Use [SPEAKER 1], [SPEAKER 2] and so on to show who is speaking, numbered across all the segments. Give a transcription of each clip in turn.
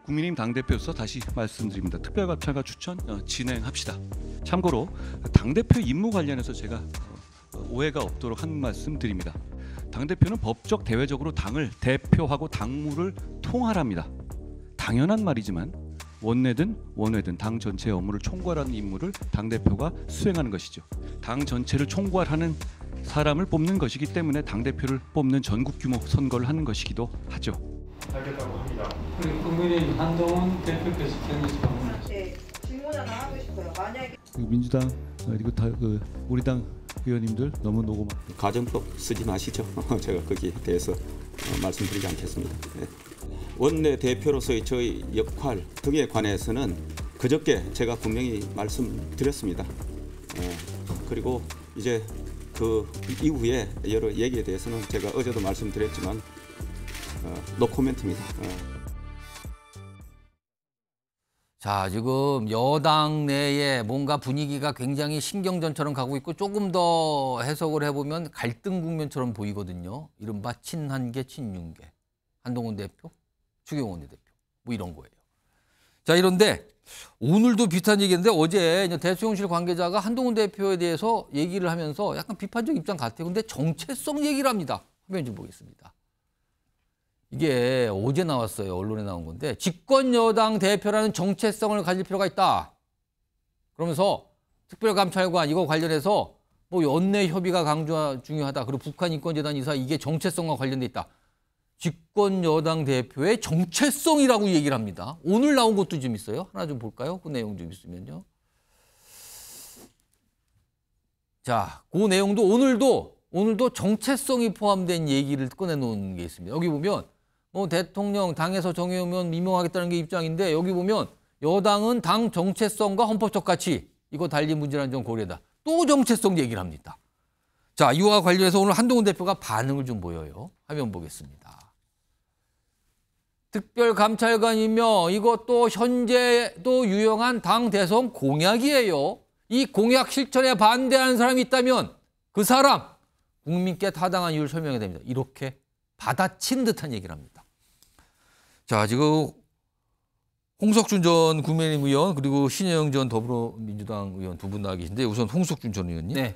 [SPEAKER 1] 국민의힘 당대표로서 다시 말씀드립니다. 특별감찰관 추천 진행합시다. 참고로 당대표 임무 관련해서 제가 오해가 없도록 한 말씀 드립니다. 당대표는 법적 대외적으로 당을 대표하고 당무를 통할합니다. 당연한 말이지만 원내든 당 전체의 업무를 총괄하는 임무를 당대표가 수행하는 것이죠. 당 전체를 총괄하는 사람을 뽑는 것이기 때문에 당대표를 뽑는 전국 규모 선거를 하는 것이기도 하죠.
[SPEAKER 2] 알겠다고 합니다.
[SPEAKER 3] 국민의힘 한동훈 대표께서 견디시면
[SPEAKER 4] 네, 질문 하나 하고 싶어요. 만약에
[SPEAKER 1] 민주당 그리고 우리 당 의원님들 너무 노고만
[SPEAKER 5] 가정법 쓰지 마시죠. 제가 거기에 대해서 말씀드리지 않겠습니다. 네. 원내 대표로서의 저희 역할 등에 관해서는 그저께 제가 분명히 말씀드렸습니다. 그리고 이제 그 이후에 여러 얘기에 대해서는 제가 어제도 말씀드렸지만 노코멘트입니다.
[SPEAKER 6] 자, 지금 여당 내에 뭔가 분위기가 굉장히 신경전처럼 가고 있고 조금 더 해석을 해보면 갈등 국면처럼 보이거든요. 이른바 친한계, 친윤계. 한동훈 대표, 추경호 대표 뭐 이런 거예요. 자, 이런데 오늘도 비슷한 얘기인데 어제 대통령실 관계자가 한동훈 대표에 대해서 얘기를 하면서 약간 비판적 입장 같아요. 근데 정체성 얘기를 합니다. 화면 좀 보겠습니다. 이게 어제 나왔어요. 언론에 나온 건데 집권 여당 대표라는 정체성을 가질 필요가 있다. 그러면서 특별감찰관 이거 관련해서 뭐 연내 협의가 중요하다. 그리고 북한 인권재단 이사 이게 정체성과 관련돼 있다. 집권 여당 대표의 정체성이라고 얘기를 합니다. 오늘 나온 것도 좀 있어요. 하나 좀 볼까요? 그 내용 좀 있으면요. 자, 그 내용도 오늘도 정체성이 포함된 얘기를 꺼내놓은 게 있습니다. 여기 보면 뭐 대통령 당에서 정해오면 임명하겠다는 게 입장인데 여기 보면 여당은 당 정체성과 헌법적 가치 이거 달린 문제라는 점 고려다. 또 정체성 얘기를 합니다. 자, 이와 관련해서 오늘 한동훈 대표가 반응을 좀 보여요. 화면 보겠습니다. 특별감찰관이며 이것도 현재도 유용한 당 대선 공약이에요. 이 공약 실천에 반대하는 사람이 있다면 그 사람 국민께 타당한 이유를 설명해야 됩니다. 이렇게 받아친 듯한 얘기를 합니다. 자, 지금 홍석준 전 국민의힘 의원 그리고 신혜영 전 더불어민주당 의원 두 분 나와 계신데 우선 홍석준 전 의원님.
[SPEAKER 7] 네.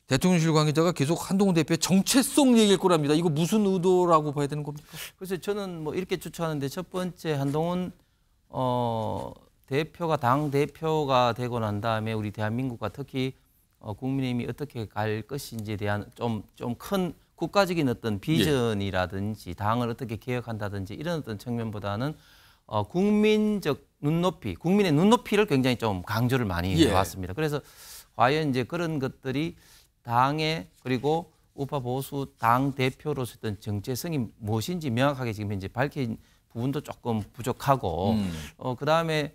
[SPEAKER 6] 대통령실 관계자가 계속 한동훈 대표의 정체성 얘기일 거랍니다. 이거 무슨 의도라고 봐야 되는 겁니까?
[SPEAKER 7] 그래서 저는 뭐 이렇게 추천하는데 첫 번째 한동훈 대표가 당 대표가 되고 난 다음에 우리 대한민국과 특히 국민의힘이 어떻게 갈 것인지에 대한 좀 큰 국가적인 어떤 비전이라든지 당을 어떻게 개혁한다든지 이런 어떤 측면보다는 국민적 눈높이, 국민의 눈높이를 굉장히 좀 강조를 많이 해왔습니다. 그래서 과연 이제 그런 것들이 당의 그리고 우파 보수 당 대표로서 어떤 정체성이 무엇인지 명확하게 지금 현재 밝힌 부분도 조금 부족하고 그다음에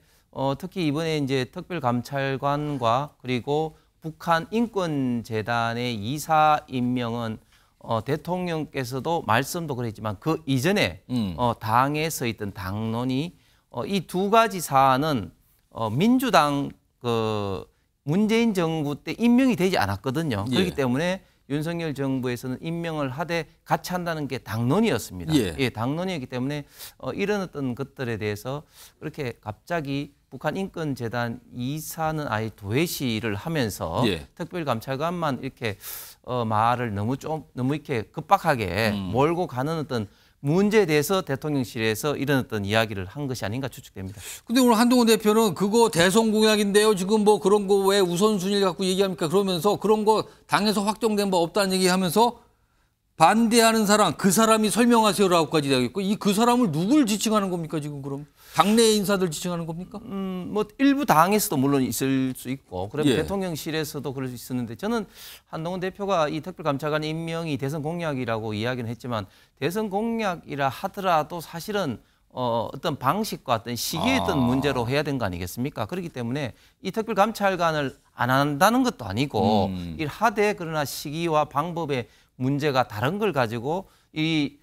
[SPEAKER 7] 특히 이번에 이제 특별감찰관과 그리고 북한 인권재단의 이사 임명은 대통령께서도 말씀도 그랬지만 그 이전에 당에서 있던 당론이 이 두 가지 사안은 민주당 문재인 정부 때 임명이 되지 않았거든요. 그렇기 때문에 윤석열 정부에서는 임명을 하되 같이 한다는 게 당론이었습니다. 당론이었기 때문에 이런 어떤 것들에 대해서 그렇게 갑자기 북한 인권재단 이사는 아예 도외시를 하면서 특별감찰관만 이렇게 말을 너무 이렇게 급박하게 몰고 가는 어떤 문제에 대해서 대통령실에서 이런 어떤 이야기를 한 것이 아닌가 추측됩니다.
[SPEAKER 6] 근데 오늘 한동훈 대표는 그거 대선 공약인데요. 지금 뭐 그런 거 왜 우선순위를 갖고 얘기합니까? 그러면서 그런 거 당에서 확정된 바 없다는 얘기하면서 반대하는 사람, 그 사람이 설명하세요라고까지 되어있고 이 그 사람을 누굴 지칭하는 겁니까 지금 그럼? 당내 인사들 지칭하는 겁니까?
[SPEAKER 7] 뭐 일부 당에서도 물론 있을 수 있고 그러면 대통령실에서도 그럴 수 있었는데 저는 한동훈 대표가 이 특별감찰관 임명이 대선 공약이라고 이야기는 했지만 대선 공약이라 하더라도 사실은 어떤 방식과 어떤 시기의 어떤 문제로 해야 되는 거 아니겠습니까? 그렇기 때문에 이 특별감찰관을 안 한다는 것도 아니고 일하되 그러나 시기와 방법의 문제가 다른 걸 가지고 이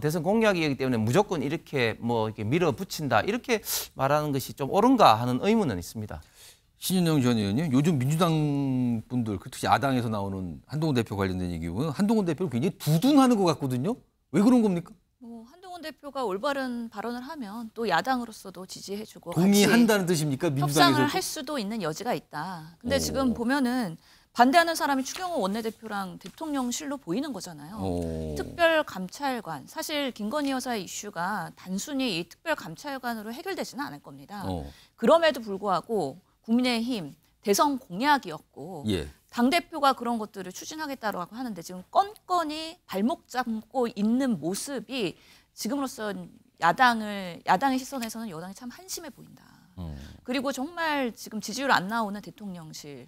[SPEAKER 7] 대선 공약이기 때문에 무조건 이렇게 뭐 이렇게 밀어붙인다 이렇게 말하는 것이 좀 옳은가 하는 의문은 있습니다.
[SPEAKER 6] 신윤영 전 의원님, 요즘 민주당 분들, 특히 야당에서 나오는 한동훈 대표 관련된 얘기고 한동훈 대표를 굉장히 두둔하는 것 같거든요. 왜 그런 겁니까?
[SPEAKER 8] 한동훈
[SPEAKER 2] 한동훈 대표가 올바른 발언을 하면 또 야당으로서도 지지해주고
[SPEAKER 6] 동의한다는 뜻입니까?
[SPEAKER 2] 같이 협상을
[SPEAKER 6] 민주당에서도?
[SPEAKER 2] 할 수도 있는 여지가 있다. 근데
[SPEAKER 6] 오.
[SPEAKER 2] 지금 보면은 반대하는 사람이 추경호 원내대표랑 대통령실로 보이는 거잖아요.
[SPEAKER 6] 오.
[SPEAKER 2] 특별감찰관. 사실 김건희 여사의 이슈가 단순히 이 특별감찰관으로 해결되지는 않을 겁니다. 그럼에도 불구하고 국민의힘 대선 공약이었고
[SPEAKER 6] 예.
[SPEAKER 2] 당대표가 그런 것들을 추진하겠다고 하는데 지금 건건이 발목 잡고 있는 모습이 지금으로서 야당의 시선에서는 여당이 참 한심해 보인다. 그리고 정말 지금 지지율 안 나오는 대통령실.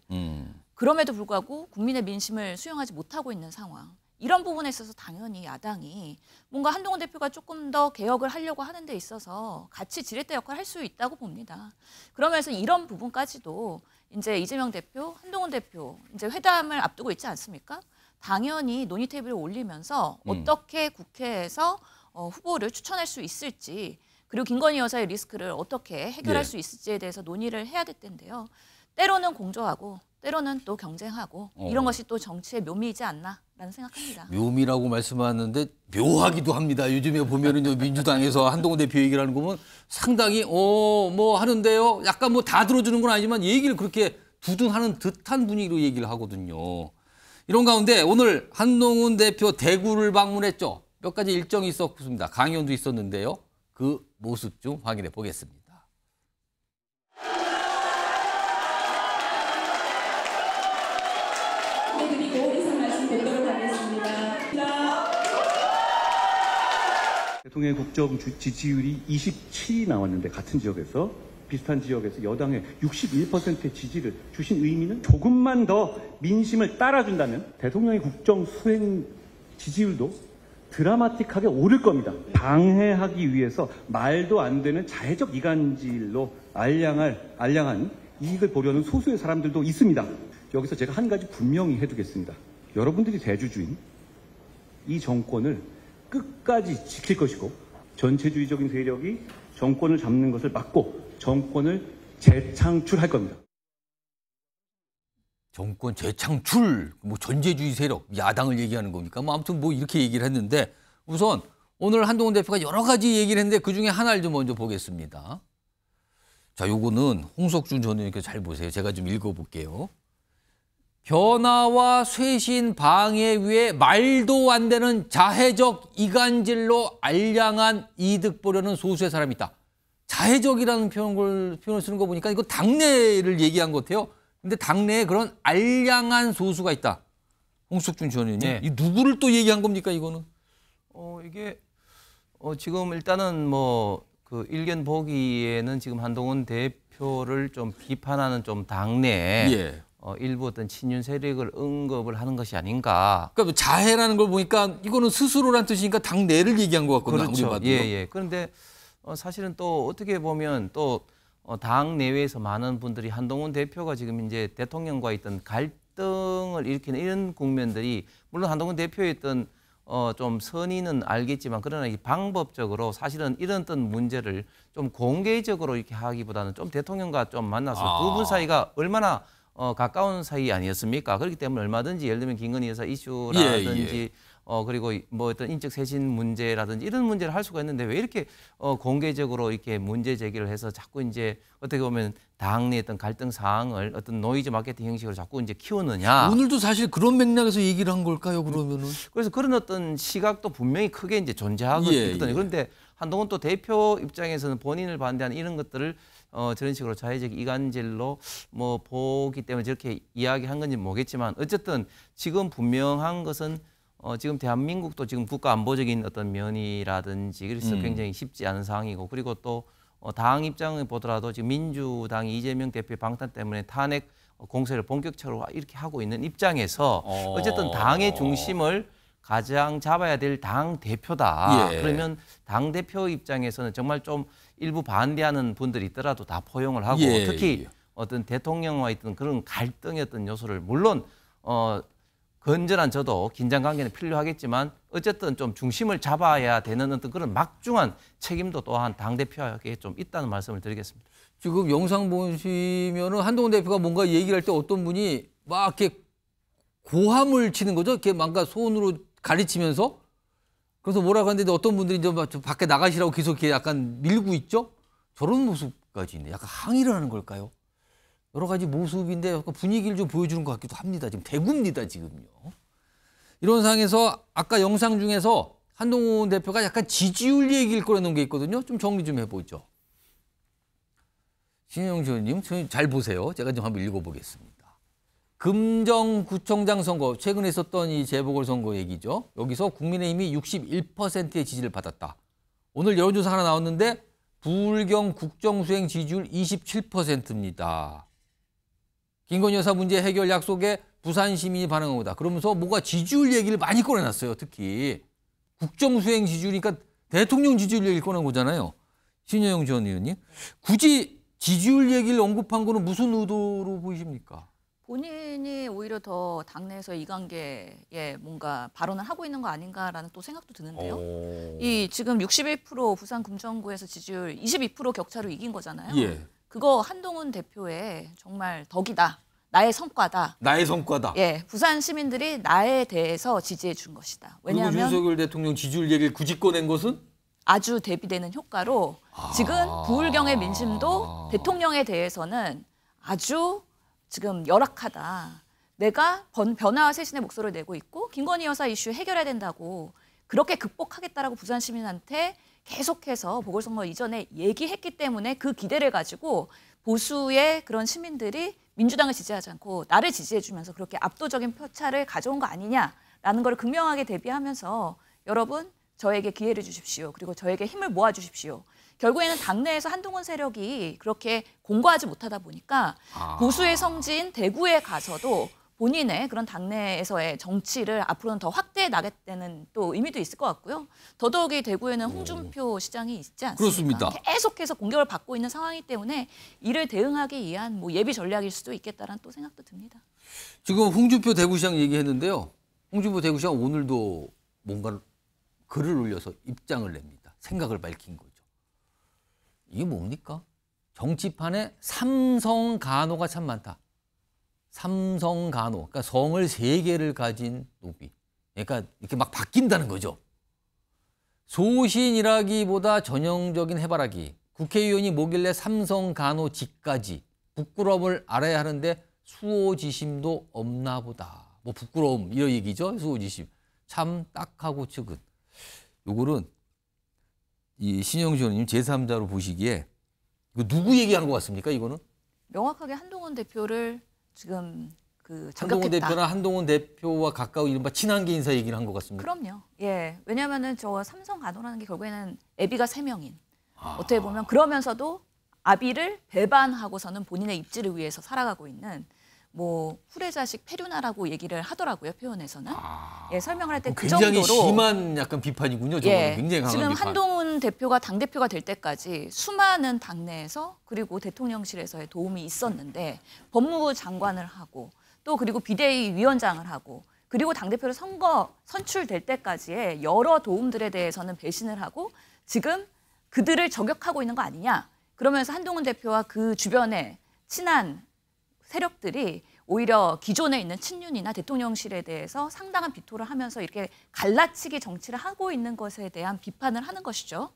[SPEAKER 2] 그럼에도 불구하고 국민의 민심을 수용하지 못하고 있는 상황. 이런 부분에 있어서 당연히 야당이 뭔가 한동훈 대표가 조금 더 개혁을 하려고 하는 데 있어서 같이 지렛대 역할을 할 수 있다고 봅니다. 그러면서 이런 부분까지도 이제 이재명 대표, 한동훈 대표 이제 회담을 앞두고 있지 않습니까? 당연히 논의 테이블에 올리면서 어떻게 국회에서 후보를 추천할 수 있을지 그리고 김건희 여사의 리스크를 어떻게 해결할 수 있을지에 대해서 논의를 해야 될 텐데요. 때로는 공조하고 때로는 또 경쟁하고 이런 것이 또 정치의 묘미이지 않나라는 생각합니다.
[SPEAKER 6] 묘미라고 말씀하는데 묘하기도 합니다. 요즘에 보면은요 민주당에서 한동훈 대표 얘기를 하는 거 보면 상당히 뭐 하는데요. 약간 뭐 다 들어주는 건 아니지만 얘기를 그렇게 두둔하는 듯한 분위기로 얘기를 하거든요. 이런 가운데 오늘 한동훈 대표 대구를 방문했죠. 몇 가지 일정이 있었습니다. 강연도 있었는데요. 그 모습 좀 확인해 보겠습니다.
[SPEAKER 8] 그리고 인사 말씀 듣도록 하겠습니다.
[SPEAKER 9] 대통령의 국정 지지율이 27이 나왔는데 같은 지역에서 비슷한 지역에서 여당의 61%의 지지를 주신 의미는 조금만 더 민심을 따라준다면 대통령의 국정 수행 지지율도 드라마틱하게 오를 겁니다. 방해하기 위해서 말도 안 되는 자해적 이간질로 알량한 이익을 보려는 소수의 사람들도 있습니다. 여기서 제가 한 가지 분명히 해두겠습니다. 여러분들이 대주주인 이 정권을 끝까지 지킬 것이고 전체주의적인 세력이 정권을 잡는 것을 막고 정권을 재창출할 겁니다.
[SPEAKER 6] 정권 재창출, 뭐 전제주의 세력, 야당을 얘기하는 겁니까? 뭐 아무튼 뭐 이렇게 얘기를 했는데 우선 오늘 한동훈 대표가 여러 가지 얘기를 했는데 그중에 하나를 좀 먼저 보겠습니다. 자, 요거는 홍석준 전 의원님께서 잘 보세요. 제가 좀 읽어볼게요. 변화와 쇄신 방해 위에 말도 안 되는 자해적 이간질로 알량한 이득 보려는 소수의 사람이 있다. 자해적이라는 표현을 쓰는 거 보니까 이거 당내를 얘기한 것 같아요. 근데 당내에 그런 알량한 소수가 있다. 홍석준 전 의원님,
[SPEAKER 7] 네.
[SPEAKER 6] 이 누구를 또 얘기한 겁니까 이거는?
[SPEAKER 7] 이게 지금 일단은 뭐 그 일견 보기에는 지금 한동훈 대표를 좀 비판하는 좀 당내에
[SPEAKER 6] 예.
[SPEAKER 7] 일부 어떤 친윤 세력을 언급을 하는 것이 아닌가.
[SPEAKER 6] 그러니까 뭐 자해라는 걸 보니까 이거는 스스로란 뜻이니까 당내를 얘기한 것 같거든요.
[SPEAKER 7] 그렇죠.
[SPEAKER 6] 아무리 봐도요.
[SPEAKER 7] 예. 그런데 사실은 또 어떻게 보면 또 당 내외에서 많은 분들이 한동훈 대표가 지금 이제 대통령과 있던 갈등을 일으키는 이런 국면들이 물론 한동훈 대표의 어떤 좀 선의는 알겠지만 그러나 이 방법적으로 사실은 이런 어떤 문제를 좀 공개적으로 이렇게 하기보다는 좀 대통령과 좀 만나서 두 분 사이가 얼마나 가까운 사이 아니었습니까? 그렇기 때문에 얼마든지 예를 들면 김건희 여사 이슈라든지 그리고 뭐 어떤 인적 쇄신 문제라든지 이런 문제를 할 수가 있는데 왜 이렇게 공개적으로 이렇게 문제 제기를 해서 자꾸 이제 어떻게 보면 당내 어떤 갈등 사항을 어떤 노이즈 마케팅 형식으로 자꾸 이제 키우느냐.
[SPEAKER 6] 오늘도 사실 그런 맥락에서 얘기를 한 걸까요, 그러면은?
[SPEAKER 7] 그래서 그런 어떤 시각도 분명히 크게 이제 존재하거든요.
[SPEAKER 6] 예.
[SPEAKER 7] 그런데 한동훈 또 대표 입장에서는 본인을 반대하는 이런 것들을 저런 식으로 자해적 이간질로 뭐 보기 때문에 저렇게 이야기한 건지 모르겠지만 어쨌든 지금 분명한 것은 지금 대한민국도 지금 국가 안보적인 어떤 면이라든지 그래서 굉장히 쉽지 않은 상황이고 그리고 또 당 입장을 보더라도 지금 민주당이 이재명 대표의 방탄 때문에 탄핵 공세를 본격적으로 이렇게 하고 있는 입장에서 어쨌든 당의 중심을 가장 잡아야 될 당 대표다.
[SPEAKER 6] 예.
[SPEAKER 7] 그러면 당 대표 입장에서는 정말 좀 일부 반대하는 분들이 있더라도 다 포용을 하고
[SPEAKER 6] 예.
[SPEAKER 7] 특히 어떤 대통령과 있던 그런 갈등의 어떤 요소를 물론 건전한 저도 긴장 관계는 필요하겠지만 어쨌든 좀 중심을 잡아야 되는 어떤 그런 막중한 책임도 또한 당 대표에게 좀 있다는 말씀을 드리겠습니다.
[SPEAKER 6] 지금 영상 보시면은 한동훈 대표가 뭔가 얘기를 할 때 어떤 분이 막 이렇게 고함을 치는 거죠. 이렇게 뭔가 손으로 가르치면서 그래서 뭐라고 하는데 어떤 분들이 이제 막 밖에 나가시라고 계속 이렇게 약간 밀고 있죠? 저런 모습까지 있네. 약간 항의를 하는 걸까요? 여러 가지 모습인데 약간 분위기를 좀 보여주는 것 같기도 합니다. 지금 대구입니다, 지금요. 이런 상황에서 아까 영상 중에서 한동훈 대표가 약간 지지율 얘기를 꺼내놓은 게 있거든요. 좀 정리 좀 해보죠. 신영 의원님 잘 보세요. 제가 좀 한번 읽어보겠습니다. 금정구청장 선거, 최근에 있었던 이 재보궐선거 얘기죠. 여기서 국민의힘이 61%의 지지를 받았다. 오늘 여론조사 하나 나왔는데 부울경 국정수행 지지율 27%입니다. 김건희 여사 문제 해결 약속에 부산 시민이 반응한 거다. 그러면서 뭐가 지지율 얘기를 많이 꺼내놨어요. 특히 국정수행 지지율이니까 대통령 지지율 얘기를 꺼낸 거잖아요. 신여영 전 의원님. 굳이 지지율 얘기를 언급한 거는 무슨 의도로 보이십니까?
[SPEAKER 2] 본인이 오히려 더 당내에서 이관계에 뭔가 발언을 하고 있는 거 아닌가라는 또 생각도 드는데요. 이 지금 61% 부산 금정구에서 지지율 22% 격차로 이긴 거잖아요.
[SPEAKER 6] 예.
[SPEAKER 2] 그거 한동훈 대표의 정말 덕이다. 나의 성과다.
[SPEAKER 6] 나의 성과다.
[SPEAKER 2] 예, 부산 시민들이 나에 대해서 지지해 준 것이다. 왜냐하면
[SPEAKER 6] 그리고 윤석열 대통령 지지율 얘기를 굳이 꺼낸 것은?
[SPEAKER 2] 아주 대비되는 효과로 지금 부울경의 민심도 대통령에 대해서는 아주 지금 열악하다. 내가 변화와 쇄신의 목소리를 내고 있고 김건희 여사 이슈 해결해야 된다고 그렇게 극복하겠다라고 부산 시민한테 계속해서 보궐선거 이전에 얘기했기 때문에 그 기대를 가지고 보수의 그런 시민들이 민주당을 지지하지 않고 나를 지지해주면서 그렇게 압도적인 표차를 가져온 거 아니냐라는 걸 극명하게 대비하면서 여러분 저에게 기회를 주십시오. 그리고 저에게 힘을 모아주십시오. 결국에는 당내에서 한동훈 세력이 그렇게 공고하지 못하다 보니까 보수의 성지인 대구에 가서도 본인의 그런 당내에서의 정치를 앞으로는 더 확대해 나겠다는 또 의미도 있을 것 같고요. 더더욱이 대구에는 홍준표 시장이 있지 않습니까?
[SPEAKER 6] 그렇습니다.
[SPEAKER 2] 계속해서 공격을 받고 있는 상황이기 때문에 이를 대응하기 위한 뭐 예비 전략일 수도 있겠다라는 또 생각도 듭니다.
[SPEAKER 6] 지금 홍준표 대구시장 얘기했는데요. 홍준표 대구시장 오늘도 뭔가 글을 올려서 입장을 냅니다. 생각을 밝힌 거죠. 이게 뭡니까? 정치판에 삼성 간호가 참 많다. 삼성 간호, 그러니까 성을 3개를 가진 노비. 그러니까 이렇게 막 바뀐다는 거죠. 소신이라기보다 전형적인 해바라기. 국회의원이 뭐길래 삼성 간호직까지 부끄러움을 알아야 하는데 수호지심도 없나 보다. 뭐 부끄러움 이런 얘기죠. 수호지심. 참 딱하고 측은. 요거는 이 신영주 의원님 제3자로 보시기에 이거 누구 얘기하는 것 같습니까? 이거는?
[SPEAKER 2] 명확하게 한동훈 대표를 지금 그
[SPEAKER 6] 한동훈
[SPEAKER 2] 저격했다.
[SPEAKER 6] 대표나 한동훈 대표와 가까운 이른바 친한계 인사 얘기를 한 것 같습니다.
[SPEAKER 2] 그럼요. 예. 왜냐하면은 저 삼성 간호라는 게 결국에는 애비가 3명인. 어떻게 보면 그러면서도 아비를 배반하고서는 본인의 입지를 위해서 살아가고 있는 뭐 후레자식 폐륜아라고 얘기를 하더라고요. 표현에서는. 예, 설명을 할 때 그
[SPEAKER 6] 굉장히
[SPEAKER 2] 정도로
[SPEAKER 6] 심한 약간 비판이군요. 저거는
[SPEAKER 2] 예,
[SPEAKER 6] 굉장히 강한
[SPEAKER 2] 지금
[SPEAKER 6] 비판.
[SPEAKER 2] 한동훈 대표가 당대표가 될 때까지 수많은 당내에서 그리고 대통령실에서의 도움이 있었는데 법무부 장관을 하고 또 그리고 비대위 위원장을 하고 그리고 당대표로 선출될 때까지의 여러 도움들에 대해서는 배신을 하고 지금 그들을 저격하고 있는 거 아니냐. 그러면서 한동훈 대표와 그 주변에 친한 세력들이 오히려 기존에 있는 친윤이나 대통령실에 대해서 상당한 비토를 하면서 이렇게 갈라치기 정치를 하고 있는 것에 대한 비판을 하는 것이죠.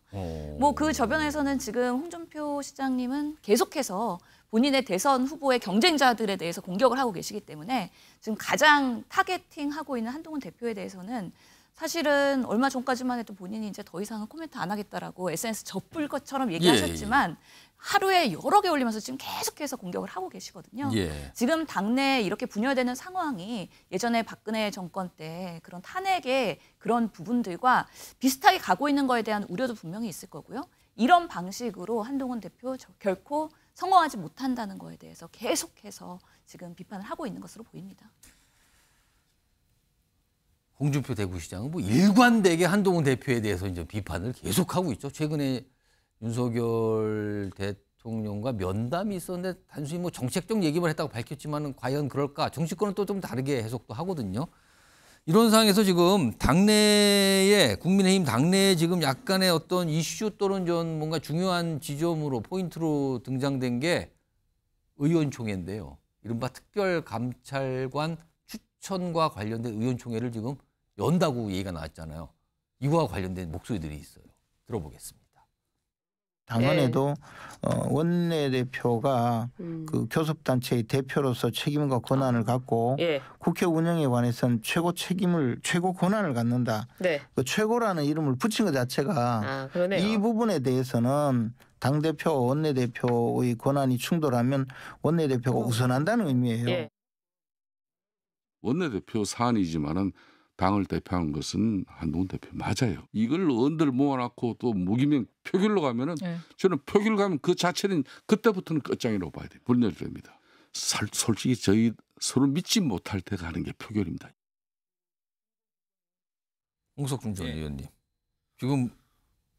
[SPEAKER 2] 뭐 그 저변에서는 지금 홍준표 시장님은 계속해서 본인의 대선 후보의 경쟁자들에 대해서 공격을 하고 계시기 때문에 지금 가장 타겟팅하고 있는 한동훈 대표에 대해서는 사실은 얼마 전까지만 해도 본인이 이제 더 이상은 코멘트 안 하겠다라고 SNS 접을 것처럼 얘기하셨지만 하루에 여러 개 올리면서 지금 계속해서 공격을 하고 계시거든요. 지금 당내에 이렇게 분열되는 상황이 예전에 박근혜 정권 때 그런 탄핵의 그런 부분들과 비슷하게 가고 있는 거에 대한 우려도 분명히 있을 거고요. 이런 방식으로 한동훈 대표 결코 성공하지 못한다는 거에 대해서 계속해서 지금 비판을 하고 있는 것으로 보입니다.
[SPEAKER 6] 홍준표 대구시장은 뭐 일관되게 한동훈 대표에 대해서 이제 비판을 계속하고 있죠. 최근에 윤석열 대통령과 면담이 있었는데 단순히 뭐 정책적 얘기만 했다고 밝혔지만은 과연 그럴까? 정치권은 또 좀 다르게 해석도 하거든요. 이런 상황에서 지금 당내에 국민의힘 당내에 지금 약간의 어떤 이슈 또는 좀 뭔가 중요한 지점으로 포인트로 등장된 게 의원총회인데요. 이른바 특별감찰관 추천과 관련된 의원총회를 지금 연다고 얘기가 나왔잖아요. 이거와 관련된 목소리들이 있어요. 들어보겠습니다.
[SPEAKER 10] 당헌에도 원내대표가 그 교섭단체의 대표로서 책임과 권한을 갖고 국회 운영에 관해서는 최고 권한을 갖는다. 그 최고라는 이름을 붙인 것 자체가 이 부분에 대해서는 당대표, 원내대표의 권한이 충돌하면 원내대표가 우선한다는 의미예요.
[SPEAKER 11] 원내대표 사안이지만은 당을 대표하는 것은 한동훈 대표 맞아요. 이걸 언들 모아놓고 또 무기명 표결로 가면은 저는 표결 가면 그 자체는 그때부터는 끝장이라고 봐야 돼요. 불멸됩니다. 솔직히 저희 서로 믿지 못할 때 가는 게 표결입니다.
[SPEAKER 6] 홍석준 전 의원님, 지금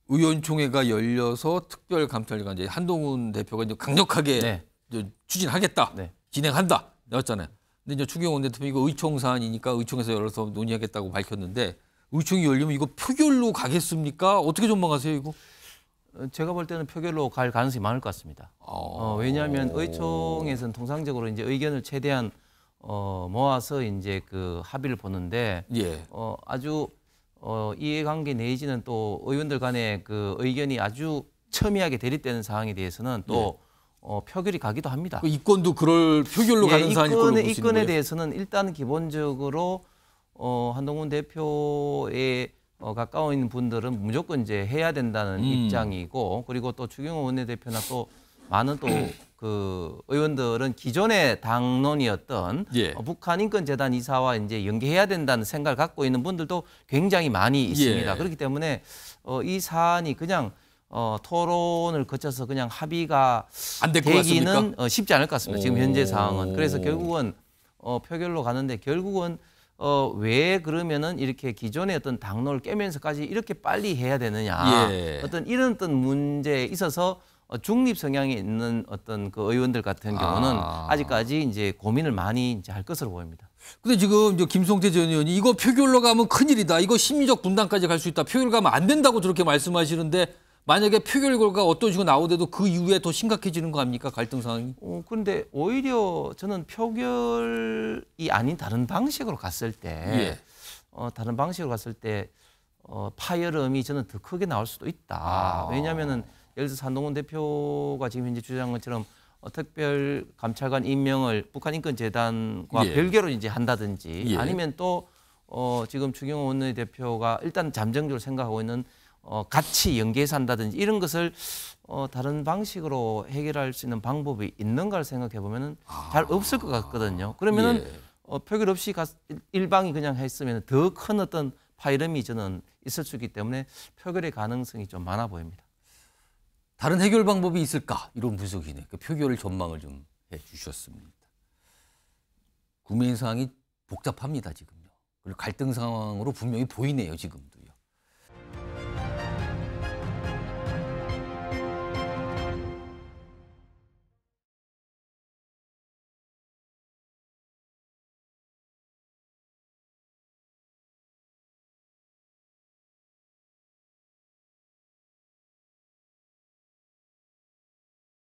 [SPEAKER 6] 의원총회가 열려서 특별감찰관 이제 한동훈 대표가 이제 강력하게 이제 추진하겠다, 진행한다 나왔잖아요. 근데 이제 추경호 대통령이 이거 의총 사안이니까 의총에서 열어서 논의하겠다고 밝혔는데 의총이 열리면 이거 표결로 가겠습니까? 어떻게 전망하세요 이거?
[SPEAKER 7] 제가 볼 때는 표결로 갈 가능성이 많을 것 같습니다. 왜냐하면 의총에서는 통상적으로 이제 의견을 최대한 모아서 이제 그 합의를 보는데 아주 이해관계 내지는 또 의원들 간의 그 의견이 아주 첨예하게 대립되는 상황에 대해서는 또 표결이 가기도 합니다.
[SPEAKER 6] 그 이건도 그럴 표결로 가는 사안일 걸로 보시는
[SPEAKER 7] 이건에
[SPEAKER 6] 거예요?
[SPEAKER 7] 대해서는 일단 기본적으로 한동훈 대표에 가까워 있는 분들은 무조건 이제 해야 된다는 입장이고, 그리고 또 추경호 원내대표나 또 많은 또 그 의원들은 기존의 당론이었던 북한 인권재단 이사와 이제 연계해야 된다는 생각을 갖고 있는 분들도 굉장히 많이 있습니다. 그렇기 때문에 이 사안이 그냥 토론을 거쳐서 그냥 합의가
[SPEAKER 6] 안 될 것
[SPEAKER 7] 되기는
[SPEAKER 6] 같습니까?
[SPEAKER 7] 쉽지 않을 것 같습니다. 지금 현재 상황은. 그래서 결국은 표결로 가는데 결국은 왜 그러면은 이렇게 기존의 어떤 당론을 깨면서까지 이렇게 빨리 해야 되느냐. 어떤 이런 어떤 문제에 있어서 중립 성향이 있는 어떤 그 의원들 같은 경우는 아직까지 이제 고민을 많이 이제 할 것으로 보입니다.
[SPEAKER 6] 근데 지금 김성태 전 의원이 이거 표결로 가면 큰일이다. 이거 심리적 분단까지 갈 수 있다. 표결 가면 안 된다고 저렇게 말씀하시는데 만약에 표결 결과가 어떤 식으로 나오더라도 그 이후에 더 심각해지는 거 아닙니까? 갈등 상황이.
[SPEAKER 7] 그런데 오히려 저는 표결이 아닌 다른 방식으로 갔을 때 다른 방식으로 갔을 때 파열음이 저는 더 크게 나올 수도 있다. 왜냐하면은 예를 들어서 한동훈 대표가 지금 현재 주장한 것처럼 특별 감찰관 임명을 북한 인권재단과 별개로 이제 한다든지 아니면 또 지금 추경호 원내대표가 일단 잠정적으로 생각하고 있는 같이 연계해서 한다든지 이런 것을 다른 방식으로 해결할 수 있는 방법이 있는가를 생각해 보면은 잘 없을 것 같거든요. 그러면은 표결 없이 일방이 그냥 했으면 더 큰 어떤 파열음이 저는 있을 수 있기 때문에 표결의 가능성이 좀 많아 보입니다.
[SPEAKER 6] 다른 해결 방법이 있을까? 이런 분석이네. 그 표결을 전망을 좀 해주셨습니다. 국민 상황이 복잡합니다 지금요. 그리고 갈등 상황으로 분명히 보이네요 지금도.